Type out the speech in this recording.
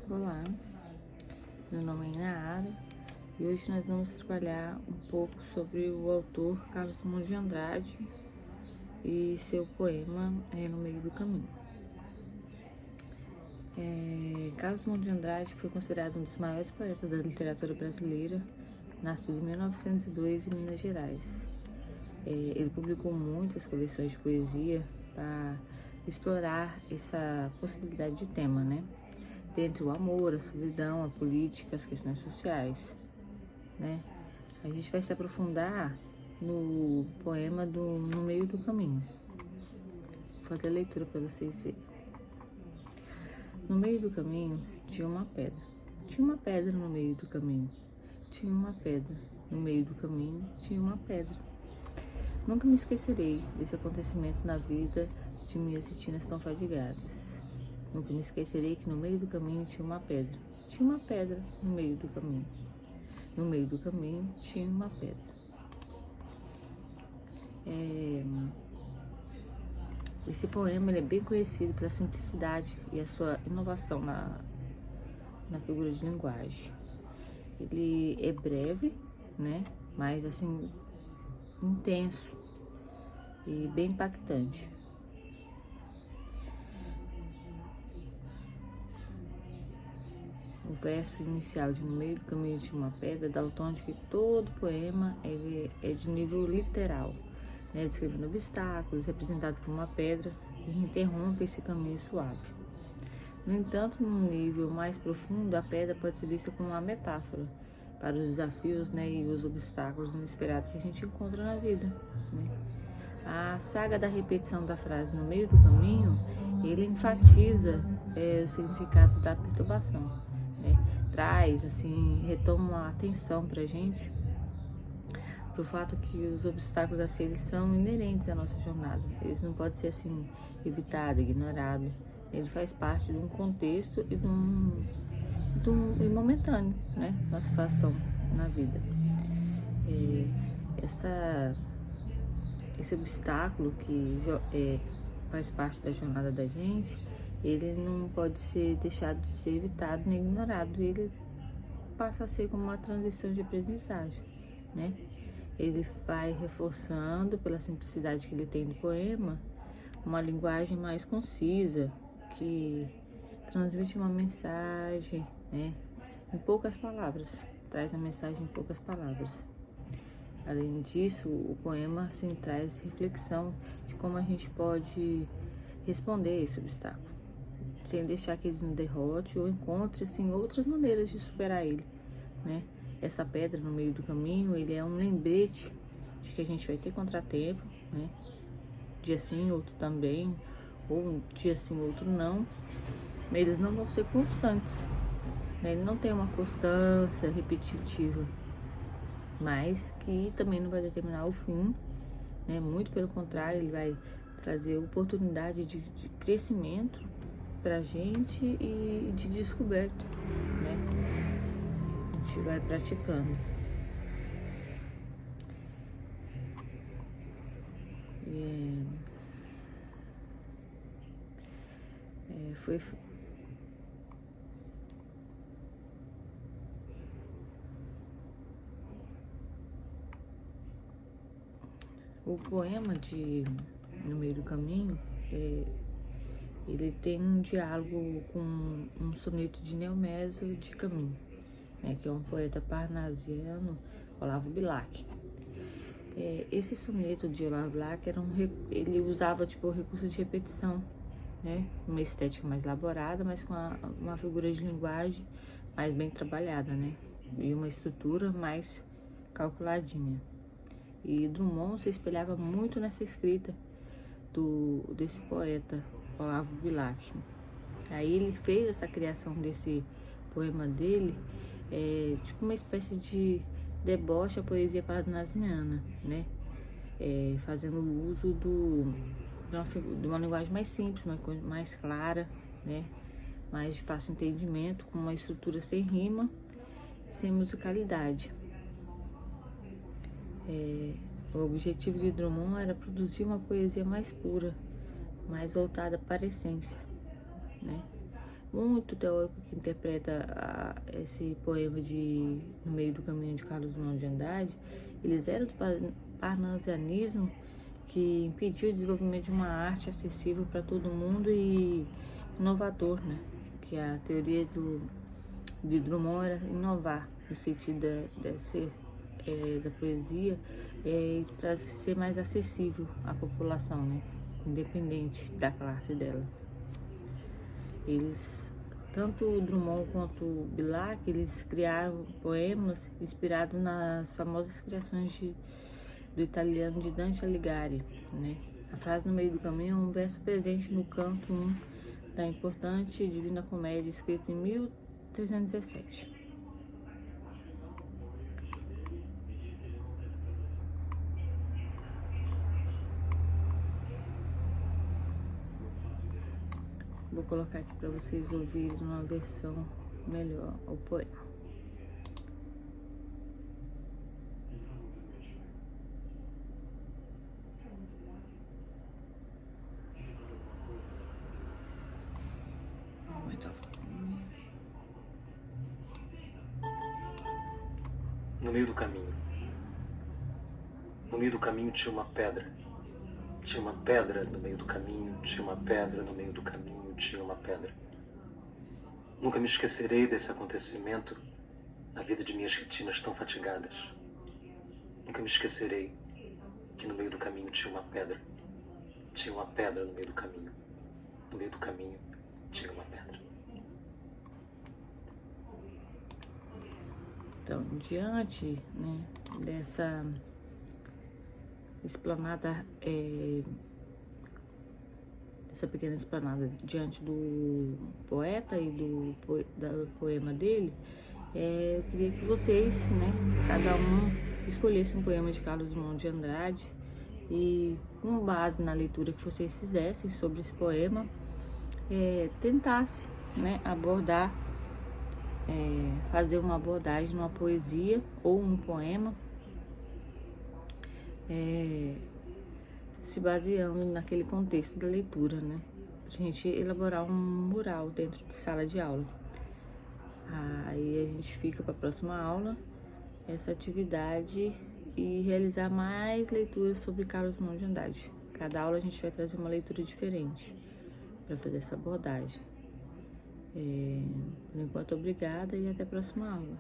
Olá, meu nome é Inara e hoje nós vamos trabalhar um pouco sobre o autor Carlos Drummond de Andrade e seu poema No Meio do Caminho. Carlos Drummond de Andrade foi considerado um dos maiores poetas da literatura brasileira, nascido em 1902 em Minas Gerais. Ele publicou muitas coleções de poesia para explorar essa possibilidade de tema, né? Dentre o amor, a solidão, a política, as questões sociais, né? A gente vai se aprofundar no poema No Meio do Caminho. Vou fazer a leitura para vocês verem. No meio do caminho tinha uma pedra. Tinha uma pedra no meio do caminho. Tinha uma pedra no meio do caminho. Tinha uma pedra. Nunca me esquecerei desse acontecimento na vida de minhas retinas tão fadigadas. Nunca me esquecerei que no meio do caminho tinha uma pedra. Tinha uma pedra no meio do caminho. No meio do caminho tinha uma pedra. Esse poema ele é bem conhecido pela simplicidade e a sua inovação na figura de linguagem. Ele é breve, né? Mas assim, intenso e bem impactante. O verso inicial de No Meio do Caminho tinha uma pedra dá o tom de que todo poema é de nível literal, né? Descrevendo obstáculos, representado por uma pedra que interrompe esse caminho suave. No entanto, num nível mais profundo, a pedra pode ser vista como uma metáfora para os desafios, né, e os obstáculos inesperados que a gente encontra na vida, né? A saga da repetição da frase no meio do caminho, ele enfatiza o significado da perturbação, né? Traz, assim, retoma a atenção para a gente pro fato que os obstáculos assim, eles são inerentes à nossa jornada. Eles não podem ser assim evitados, ignorados. Ele faz parte de um contexto e de um momentâneo, né, uma situação na vida. Esse obstáculo que faz parte da jornada da gente, ele não pode ser deixado de ser evitado nem ignorado. Ele passa a ser como uma transição de aprendizagem, né? Ele vai reforçando, pela simplicidade que ele tem do poema, uma linguagem mais concisa, que transmite uma mensagem, né, em poucas palavras, traz a mensagem em poucas palavras. Além disso, o poema assim, traz reflexão de como a gente pode responder a esse obstáculo, sem deixar que eles nos derrote ou encontre assim, outras maneiras de superar ele, né? Essa pedra no meio do caminho, ele é um lembrete de que a gente vai ter contratempo, né? Dia sim, outro também, ou um dia sim, outro não, mas eles não vão ser constantes, né? Ele não tem uma constância repetitiva, mas que também não vai determinar o fim, né? Muito pelo contrário, ele vai trazer oportunidade de crescimento pra gente e de descoberta, né? A gente vai praticando. O poema de No Meio do Caminho, ele tem um diálogo com um soneto de Neomésio de Caminho, né, que é um poeta parnasiano, Olavo Bilac. Esse soneto de Olavo Bilac ele usava tipo o recurso de repetição, né, uma estética mais elaborada, mas com uma figura de linguagem mais bem trabalhada, né, e uma estrutura mais calculadinha. E Drummond se espelhava muito nessa escrita desse poeta, Olavo Bilac. Aí ele fez essa criação desse poema dele, tipo uma espécie de deboche à poesia parnasiana, né? Fazendo uso de uma linguagem mais simples, mais clara, né? Mais de fácil entendimento, com uma estrutura sem rima, sem musicalidade. O objetivo de Drummond era produzir uma poesia mais pura, mais voltada para a essência, né? muito teórico que interpreta esse poema de No Meio do Caminho de Carlos Drummond de Andrade. Eles eram do parnasianismo, que impediu o desenvolvimento de uma arte acessível para todo mundo e inovador, né? Que a teoria de Drummond era inovar no sentido da poesia e ser mais acessível à população, né? Independente da classe dela. Eles, tanto o Drummond quanto o Bilac, eles criaram poemas inspirados nas famosas criações do italiano de Dante Alighieri, né? A frase No Meio do Caminho é um verso presente no canto 1 da importante Divina Comédia, escrita em 1317. Vou colocar aqui para vocês ouvirem uma versão melhor o poema. No meio do caminho. No meio do caminho tinha uma pedra. Tinha uma pedra no meio do caminho, tinha uma pedra no meio do caminho, tinha uma pedra. Nunca me esquecerei desse acontecimento na vida de minhas retinas tão fatigadas. Nunca me esquecerei que no meio do caminho tinha uma pedra. Tinha uma pedra no meio do caminho. No meio do caminho tinha uma pedra. Então, diante, né, dessa esplanada, essa pequena esplanada, diante do poeta e do poema dele, eu queria que vocês, né, cada um escolhesse um poema de Carlos Drummond de Andrade e, com base na leitura que vocês fizessem sobre esse poema, tentasse, né, abordar, fazer uma abordagem numa poesia ou um poema, se baseando naquele contexto da leitura, né? Pra gente elaborar um mural dentro de sala de aula. Aí a gente fica para a próxima aula essa atividade e realizar mais leituras sobre Carlos Drummond de Andrade. Cada aula a gente vai trazer uma leitura diferente para fazer essa abordagem. Por enquanto, obrigada e até a próxima aula.